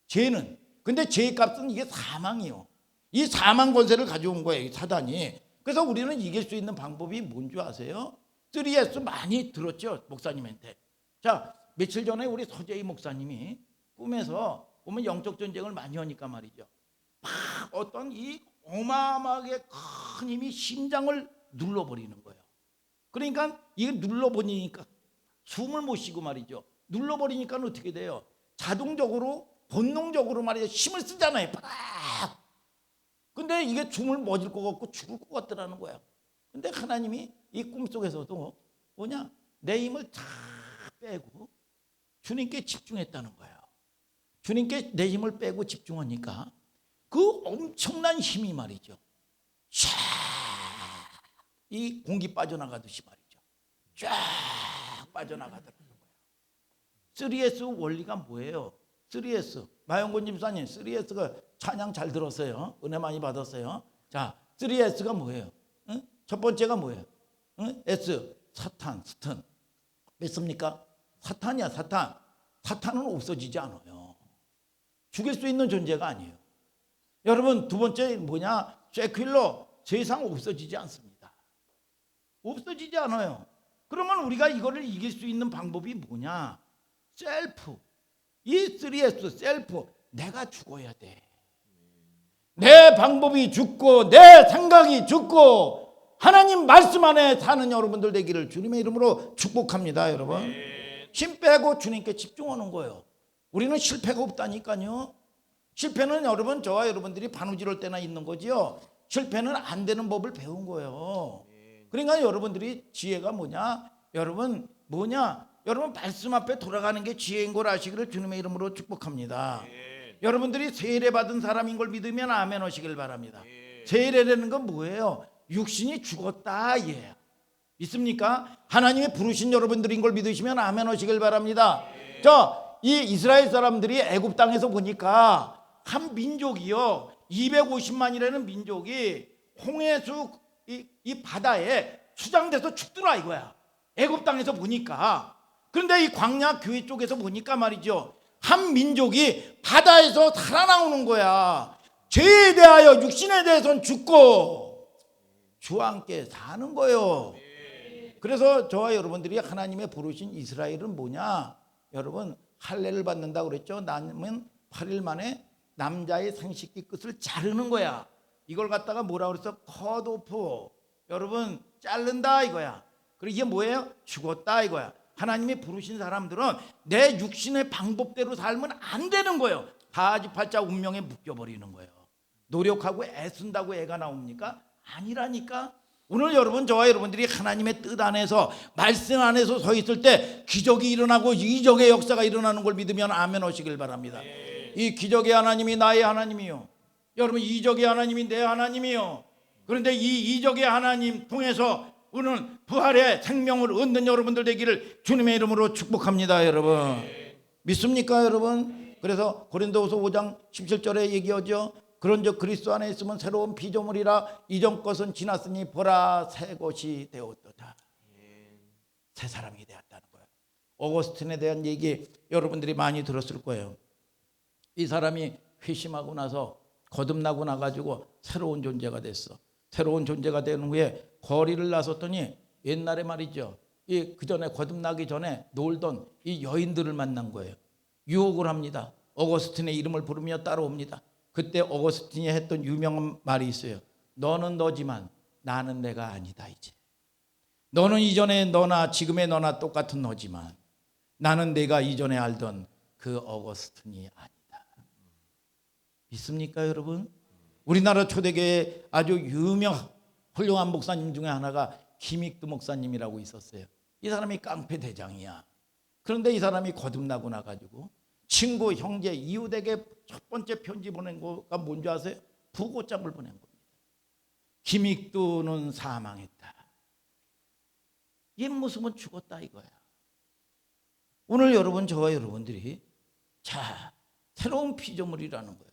죄는. 근데 죄의 값은 이게 사망이요. 이 사망 권세를 가져온 거예요, 이 사단이. 그래서 우리는 이길 수 있는 방법이 뭔지 아세요? 3S 많이 들었죠, 목사님한테. 자, 며칠 전에 우리 서재희 목사님이 꿈에서 보면 영적 전쟁을 많이 하니까 말이죠. 막 어떤 이 어마어마하게 큰 힘이 심장을 눌러버리는 거예요. 그러니까 이게 눌러버리니까 숨을 못 쉬고 말이죠. 눌러버리니까 어떻게 돼요? 자동적으로 본능적으로 말이죠, 힘을 쓰잖아요. 팍. 근데 이게 숨을 멎을 것 같고 죽을 것 같더라는 거야. 근데 하나님이 이 꿈속에서도 뭐냐? 내 힘을 다 빼고 주님께 집중했다는 거예요. 주님께 내 힘을 빼고 집중하니까 그 엄청난 힘이 말이죠, 쫙 이 공기 빠져나가듯이 말이죠, 쫙 빠져나가더라는 거예요. 3S 원리가 뭐예요? 3S. 마영곤 집사님, 3S가 찬양 잘 들었어요. 은혜 많이 받았어요. 자, 3S가 뭐예요? 응? 첫 번째가 뭐예요? 응? S, 사탄, 스턴. 믿습니까? 사탄이야, 사탄. 사탄은 없어지지 않아요. 죽일 수 있는 존재가 아니에요. 여러분, 두 번째 뭐냐? 세큘러, 세상 없어지지 않습니다. 없어지지 않아요. 그러면 우리가 이거를 이길 수 있는 방법이 뭐냐? 셀프. 이 3S, 셀프. 내가 죽어야 돼. 내 방법이 죽고 내 생각이 죽고 하나님 말씀 안에 사는 여러분들 되기를 주님의 이름으로 축복합니다, 여러분. 힘 빼고 주님께 집중하는 거예요. 우리는 실패가 없다니까요. 실패는 여러분, 저와 여러분들이 바느질할 때나 있는 거지요. 실패는 안 되는 법을 배운 거예요. 그러니까 여러분들이 지혜가 뭐냐? 여러분 뭐냐? 여러분 말씀 앞에 돌아가는 게 지혜인 걸 아시기를 주님의 이름으로 축복합니다. 여러분들이 세례 받은 사람인 걸 믿으면 아멘 하시길 바랍니다. 세례라는 건 뭐예요? 육신이 죽었다, 예. 있습니까? 하나님이 부르신 여러분들인 걸 믿으시면 아멘 하시길 바랍니다. 자, 이 이스라엘 사람들이 애굽 땅에서 보니까 한 민족이요, 250만이라는 민족이 홍해수 이 바다에 수장돼서 죽더라 이거야. 애굽 땅에서 보니까. 그런데 이 광야 교회 쪽에서 보니까 말이죠, 한 민족이 바다에서 살아나오는 거야. 죄에 대하여 육신에 대해서는 죽고 주와 함께 사는 거예요. 그래서 저와 여러분들이 하나님의 부르신 이스라엘은 뭐냐? 여러분, 할례를 받는다고 그랬죠. 나는 8일 만에 남자의 생식기 끝을 자르는 거야. 이걸 갖다가 뭐라고 그랬어? 컷 오프. 여러분, 자른다 이거야. 그리고 이게 뭐예요? 죽었다 이거야. 하나님이 부르신 사람들은 내 육신의 방법대로 살면 안 되는 거예요. 사지팔자 운명에 묶여버리는 거예요. 노력하고 애쓴다고 애가 나옵니까? 아니라니까. 오늘 여러분, 저와 여러분들이 하나님의 뜻 안에서 말씀 안에서 서 있을 때 기적이 일어나고 이적의 역사가 일어나는 걸 믿으면 아멘 하시길 바랍니다. 이 기적의 하나님이 나의 하나님이요, 여러분 이적의 하나님이 내 하나님이요. 그런데 이 이적의 하나님 통해서 오늘 부활의 생명을 얻는 여러분들 되기를 주님의 이름으로 축복합니다, 여러분. 믿습니까, 여러분? 그래서 고린도후서 5장 17절에 얘기하죠. 그런즉 그리스도 안에 있으면 새로운 피조물이라 이전 것은 지났으니 보라 새 것이 되었도다. 새 사람이 되었다는 거예요. 어거스틴에 대한 얘기 여러분들이 많이 들었을 거예요. 이 사람이 회심하고 나서 거듭나고 나가지고 새로운 존재가 됐어. 새로운 존재가 된 후에 거리를 나섰더니 옛날에 말이죠, 그 전에 거듭나기 전에 놀던 이 여인들을 만난 거예요. 유혹을 합니다. 어거스틴의 이름을 부르며 따라옵니다. 그때 어거스틴이 했던 유명한 말이 있어요. 너는 너지만 나는 내가 아니다. 이제 너는 이전에 너나 지금의 너나 똑같은 너지만 나는 내가 이전에 알던 그 어거스틴이 아니다. 믿습니까 여러분? 우리나라 초대교회에 아주 훌륭한 목사님 중에 하나가 김익두 목사님이라고 있었어요. 이 사람이 깡패 대장이야. 그런데 이 사람이 거듭나고 나가지고 친구, 형제, 이웃에게 첫 번째 편지 보낸 거가 뭔지 아세요? 부고장을 보낸 겁니다. 김익두는 사망했다. 옛 모습은 죽었다 이거야. 오늘 여러분, 저와 여러분들이 새로운 피조물이라는 거예요.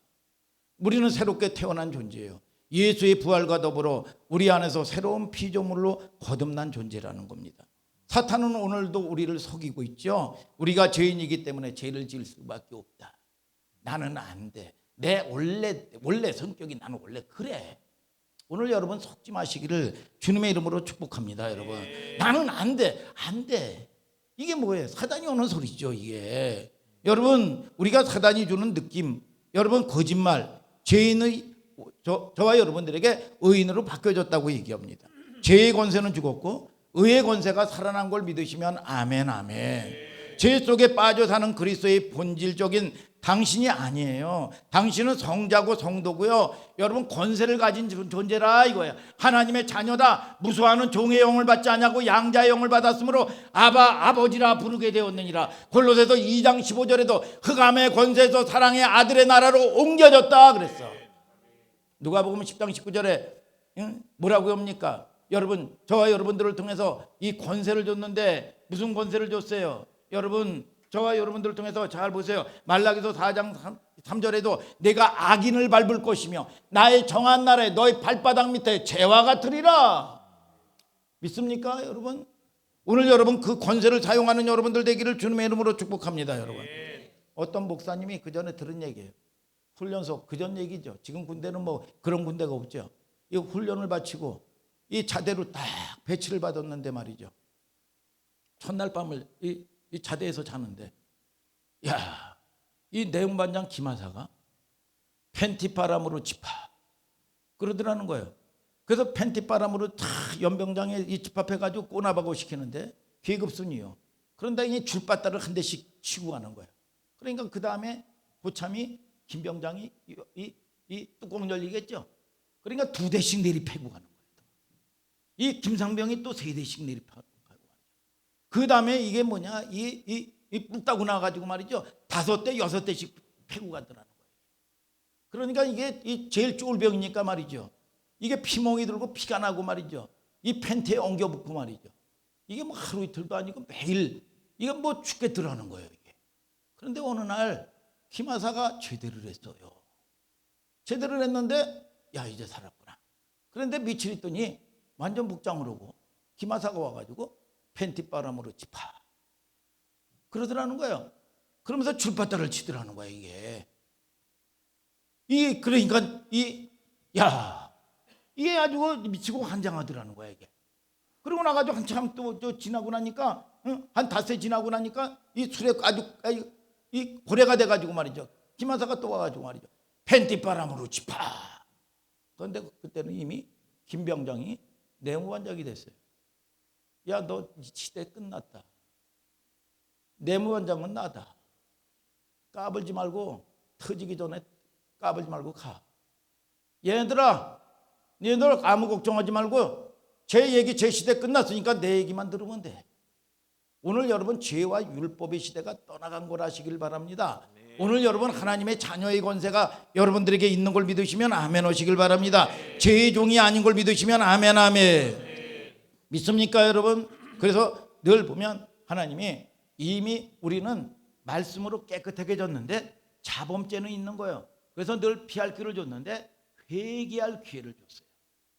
우리는 새롭게 태어난 존재예요. 예수의 부활과 더불어 우리 안에서 새로운 피조물로 거듭난 존재라는 겁니다. 사탄은 오늘도 우리를 속이고 있죠. 우리가 죄인이기 때문에 죄를 지을 수밖에 없다. 나는 안 돼. 내 원래 성격이 나는 원래 그래. 오늘 여러분 속지 마시기를 주님의 이름으로 축복합니다. 여러분, 나는 안 돼. 안 돼. 이게 뭐예요? 사단이 오는 소리죠 이게. 여러분, 우리가 사단이 주는 느낌, 여러분 거짓말, 죄인의 저와 여러분들에게 의인으로 바뀌어졌다고 얘기합니다. 죄의 권세는 죽었고 의의 권세가 살아난 걸 믿으시면 아멘 아멘. 죄 속에 빠져 사는 그리스도의 본질적인 당신이 아니에요. 당신은 성자고 성도고요. 여러분 권세를 가진 존재라 이거야. 하나님의 자녀다. 무수하는 종의 영을 받지 않냐고 양자의 영을 받았으므로 아버지라 부르게 되었느니라. 골로새서 2장 15절에도 흑암의 권세에서 사랑의 아들의 나라로 옮겨졌다 그랬어. 누가복음 10장 19절에 뭐라고 합니까? 여러분, 저와 여러분들을 통해서 이 권세를 줬는데 무슨 권세를 줬어요? 여러분, 저와 여러분들을 통해서 잘 보세요. 말라기서 4장 3절에도 내가 악인을 밟을 것이며 나의 정한 날에 너의 발바닥 밑에 재와 같으리라. 믿습니까 여러분? 오늘 여러분 그 권세를 사용하는 여러분들 되기를 주님의 이름으로 축복합니다. 여러분, 어떤 목사님이 그 전에 들은 얘기예요. 훈련소 그전 얘기죠. 지금 군대는 뭐 그런 군대가 없죠. 이 훈련을 마치고 이 자대로 딱 배치를 받았는데 말이죠. 첫날 밤을 이 자대에서 자는데, 야, 이 내용반장 김하사가 팬티바람으로 집합 그러더라는 거예요. 그래서 팬티바람으로 다 연병장에 이 집합해가지고 꼬나박고 시키는데 계급순이요. 그런데 이 줄바따를 한 대씩 치고 가는 거예요. 그러니까 그 다음에 고참이 김병장이 이 뚜껑 열리겠죠. 그러니까 2대씩 내리패고 가는 거예요. 이 김상병이 또 3대씩 내리패고 가고. 그 다음에 이게 뭐냐, 이 뿔따고 나가지고 말이죠. 5대, 6대씩 패고 가더라는 거예요. 그러니까 이게 이 제일 쫄병이니까 말이죠. 이게 피멍이 들고 피가 나고 말이죠. 이 팬티에 엉겨 붙고 말이죠. 이게 뭐 하루 이틀도 아니고 매일 이게 뭐 죽게 들어가는 거예요. 이게. 그런데 어느 날 김하사가 제대를 했어요. 제대를 했는데 야 이제 살았구나. 그런데 며칠 있더니 완전 북장을 오고 김하사가 와가지고 팬티바람으로 집합 그러더라는 거예요. 그러면서 줄바따를 치더라는 거예요. 이게 그러니까 이게 아주 미치고 환장하더라는 거예요. 이게. 그러고 나가지고 한참 또 지나고 나니까 한 닷새 지나고 나니까 이 술에 아주 이 고래가 돼가지고 말이죠. 김하사가 또 와가지고 말이죠. 팬티바람으로 집합. 그런데 그때는 이미 김병장이 내무반장이 됐어요. 야, 너 시대 끝났다. 내무반장은 나다. 까불지 말고 터지기 전에 까불지 말고 가. 얘네들아, 너희들 아무 걱정하지 말고 제 얘기 제 시대 끝났으니까 내 얘기만 들으면 돼. 오늘 여러분 죄와 율법의 시대가 떠나간 걸 아시길 바랍니다. 오늘 여러분 하나님의 자녀의 권세가 여러분들에게 있는 걸 믿으시면 아멘 하시길 바랍니다. 죄의 종이 아닌 걸 믿으시면 아멘 아멘. 믿습니까 여러분? 그래서 늘 보면 하나님이 이미 우리는 말씀으로 깨끗하게 졌는데 자범죄는 있는 거예요. 그래서 늘 피할 길을 줬는데 회개할 기회를 줬어요.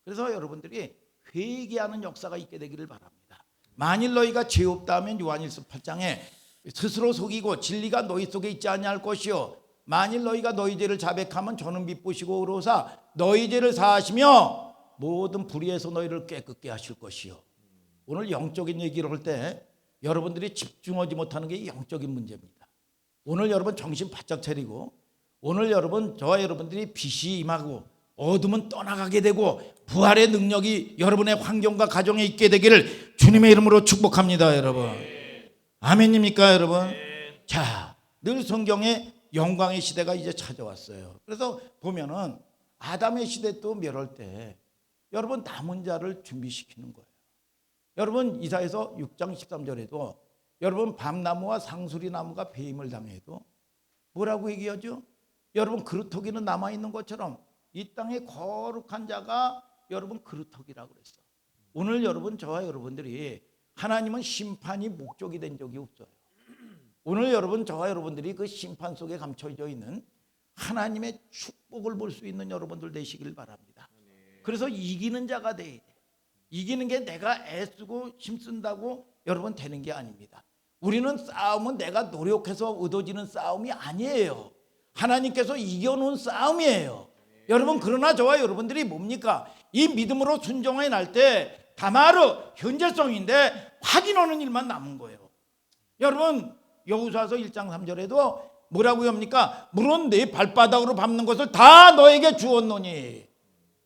그래서 여러분들이 회개하는 역사가 있게 되기를 바랍니다. 만일 너희가 죄 없다 하면 요한일서 8장에 스스로 속이고 진리가 너희 속에 있지 아니할 것이요 만일 너희가 너희 죄를 자백하면 저는 미쁘시고 의로사 너희 죄를 사하시며 모든 불의에서 너희를 깨끗게 하실 것이요. 오늘 영적인 얘기를 할 때 여러분들이 집중하지 못하는 게 영적인 문제입니다. 오늘 여러분 정신 바짝 차리고 오늘 여러분 저와 여러분들이 빛이 임하고 어둠은 떠나가게 되고 부활의 능력이 여러분의 환경과 가정에 있게 되기를 주님의 이름으로 축복합니다. 여러분 아멘입니까 여러분? 자, 늘 성경에 영광의 시대가 이제 찾아왔어요. 그래서 보면은 아담의 시대 또 멸할 때 여러분 남은 자를 준비시키는 거예요. 여러분 이사야서 6장 13절에도 여러분 밤나무와 상수리 나무가 배임을 당해도 뭐라고 얘기하죠? 여러분 그루터기는 남아있는 것처럼 이 땅에 거룩한 자가 여러분 그루터기라고 그랬어. 오늘 여러분 저와 여러분들이 하나님은 심판이 목적이 된 적이 없어요. 오늘 여러분 저와 여러분들이 그 심판 속에 감춰져 있는 하나님의 축복을 볼 수 있는 여러분들 되시길 바랍니다. 그래서 이기는 자가 돼야 돼. 이기는 게 내가 애쓰고 힘쓴다고 여러분 되는 게 아닙니다. 우리는 싸움은 내가 노력해서 얻어지는 싸움이 아니에요. 하나님께서 이겨놓은 싸움이에요. 여러분 그러나 저와 여러분들이 뭡니까? 이 믿음으로 순종해 날 때 다마르 현재성인데 확인하는 일만 남은 거예요. 여러분 여호수아서 1장 3절에도 뭐라고 합니까? 물은 네 발바닥으로 밟는 것을 다 너에게 주었노니.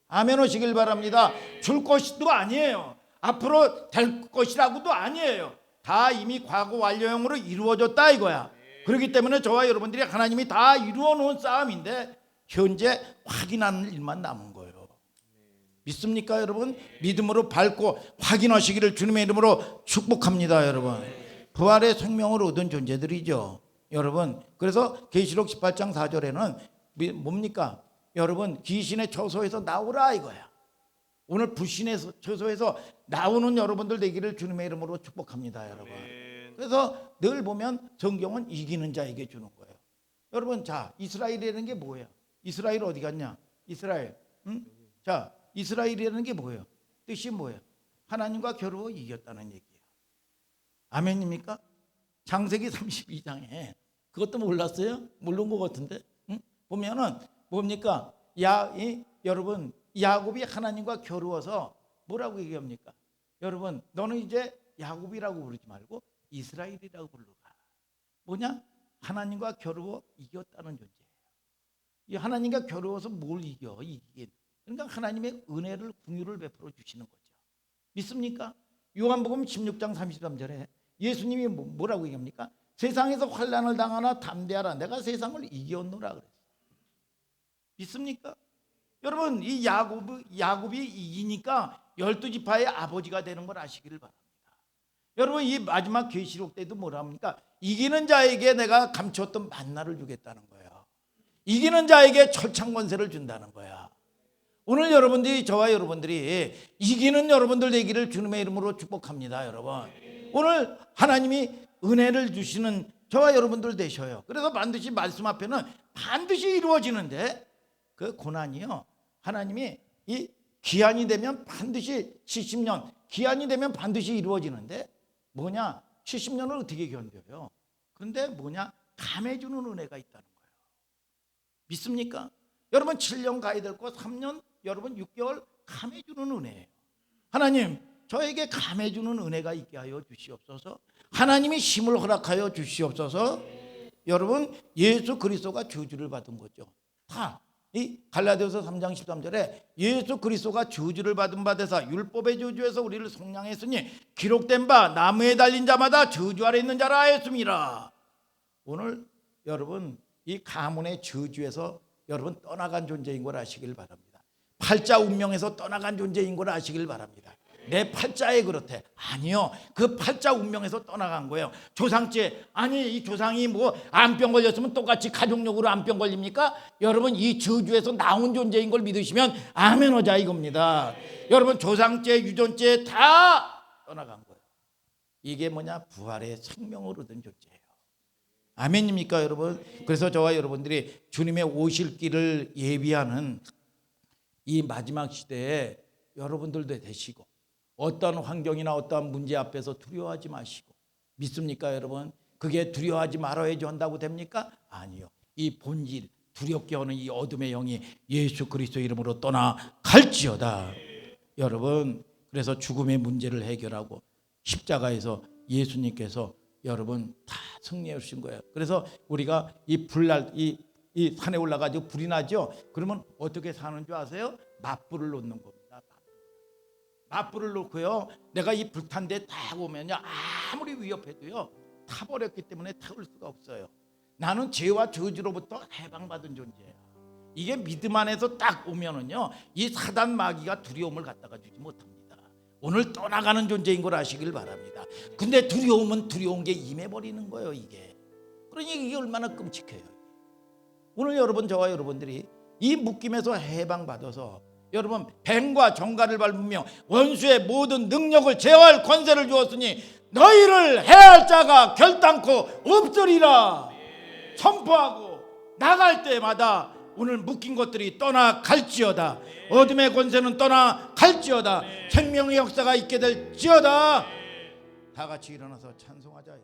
아멘 하시길 바랍니다. 줄 것도 아니에요. 앞으로 될 것이라고도 아니에요. 다 이미 과거 완료형으로 이루어졌다 이거야. 그렇기 때문에 저와 여러분들이 하나님이 다 이루어 놓은 싸움인데 현재 확인하는 일만 남은 거예요. 믿습니까 여러분? 믿음으로 밟고 확인하시기를 주님의 이름으로 축복합니다. 여러분 부활의 생명을 얻은 존재들이죠. 여러분 그래서 계시록 18장 4절에는 뭡니까? 여러분 귀신의 처소에서 나오라 이거야. 오늘 불신의 처소에서 나오는 여러분들 되기를 주님의 이름으로 축복합니다. 여러분 그래서 늘 보면 성경은 이기는 자에게 주는 거예요. 여러분 자 이스라엘이라는 게 뭐예요? 이스라엘 어디 갔냐? 이스라엘 응? 자 이스라엘이라는 게 뭐예요? 뜻이 뭐예요? 하나님과 겨루어 이겼다는 얘기예요. 아멘입니까? 창세기 32장에 그것도 몰랐어요? 모르는 것 같은데 응? 보면은 뭡니까? 여러분 야곱이 하나님과 겨루어서 뭐라고 얘기합니까? 여러분 너는 이제 야곱이라고 부르지 말고 이스라엘이라고 부르라. 뭐냐? 하나님과 겨루어 이겼다는 존재예요. 이 하나님과 겨루어서 뭘 이겨? 이기긴. 그러니까 하나님의 은혜를 긍휼을 베풀어 주시는 거죠. 믿습니까? 요한복음 16장 33절에 예수님이 뭐라고 얘기합니까? 세상에서 환난을 당하나 담대하라. 내가 세상을 이겼노라 그랬어요. 믿습니까? 여러분 이 야곱이 이기니까 12지파의 아버지가 되는 걸 아시기를 바랍니다. 여러분 이 마지막 계시록 때도 뭐라 합니까? 이기는 자에게 내가 감췄던 만나를 주겠다는 거예요. 이기는 자에게 철창 권세를 준다는 거야. 오늘 여러분들이 저와 여러분들이 이기는 여러분들 되기를 주님의 이름으로 축복합니다. 여러분 오늘 하나님이 은혜를 주시는 저와 여러분들 되셔요. 그래서 반드시 말씀 앞에는 반드시 이루어지는데 그 고난이요 하나님이 이 기한이 되면 반드시 70년 기한이 되면 반드시 이루어지는데 뭐냐 70년을 어떻게 견뎌요? 그런데 뭐냐 감해주는 은혜가 있다는 거예요. 믿습니까? 여러분 7년 가야 될 거 3년 여러분 6개월 감해주는 은혜예요. 하나님 저에게 감해주는 은혜가 있게 하여 주시옵소서. 하나님이 힘을 허락하여 주시옵소서. 여러분 예수 그리스도가 저주를 받은 거죠. 다 이 갈라디아서 3장 13절에 예수 그리스도가 저주를 받은 바 되사 율법의 저주에서 우리를 속량했으니 기록된 바 나무에 달린 자마다 저주 아래 있는 자라 하였음이라. 오늘 여러분 이 가문의 저주에서 여러분 떠나간 존재인 걸 아시길 바랍니다. 팔자 운명에서 떠나간 존재인 걸 아시길 바랍니다. 내 팔자에 그렇대. 아니요. 그 팔자 운명에서 떠나간 거예요. 조상죄. 아니 이 조상이 뭐 암병 걸렸으면 똑같이 가족력으로 암병 걸립니까? 여러분 이 저주에서 나온 존재인 걸 믿으시면 아멘 하자 이겁니다. 여러분 조상죄 유전죄 다 떠나간 거예요. 이게 뭐냐? 부활의 생명을 얻은 존재예요. 아멘입니까 여러분? 그래서 저와 여러분들이 주님의 오실 길을 예비하는 이 마지막 시대에 여러분들도 되시고 어떤 환경이나 어떤 문제 앞에서 두려워하지 마시고 믿습니까 여러분? 그게 두려워하지 말아야지 한다고 됩니까? 아니요. 이 본질 두렵게 하는 이 어둠의 영이 예수 그리스도 이름으로 떠나갈지어다. 여러분 그래서 죽음의 문제를 해결하고 십자가에서 예수님께서 여러분 다 승리해 주신 거예요. 그래서 우리가 이 불날 이 산에 올라가지고 불이 나죠. 그러면 어떻게 사는 줄 아세요? 맞불을 놓는 겁니다. 맞불을 놓고요. 내가 이 불탄 데 딱 오면요, 아무리 위협해도요 타버렸기 때문에 태울 수가 없어요. 나는 죄와 저주로부터 해방받은 존재야. 이게 믿음 안에서 딱 오면은요, 이 사단 마귀가 두려움을 갖다가 주지 못합니다. 오늘 떠나가는 존재인 걸 아시길 바랍니다. 근데 두려움은 두려운 게 임해버리는 거예요. 이게 그러니 이게 얼마나 끔찍해요. 오늘 여러분, 저와 여러분들이 이 묶임에서 해방받아서 여러분 뱀과 정갈을 밟으며 원수의 모든 능력을 제어할 권세를 주었으니 너희를 해할 자가 결단코 없으리라 선포하고 나갈 때마다 오늘 묶인 것들이 떠나갈지어다. 어둠의 권세는 떠나갈지어다. 생명의 역사가 있게 될지어다. 다 같이 일어나서 찬송하자.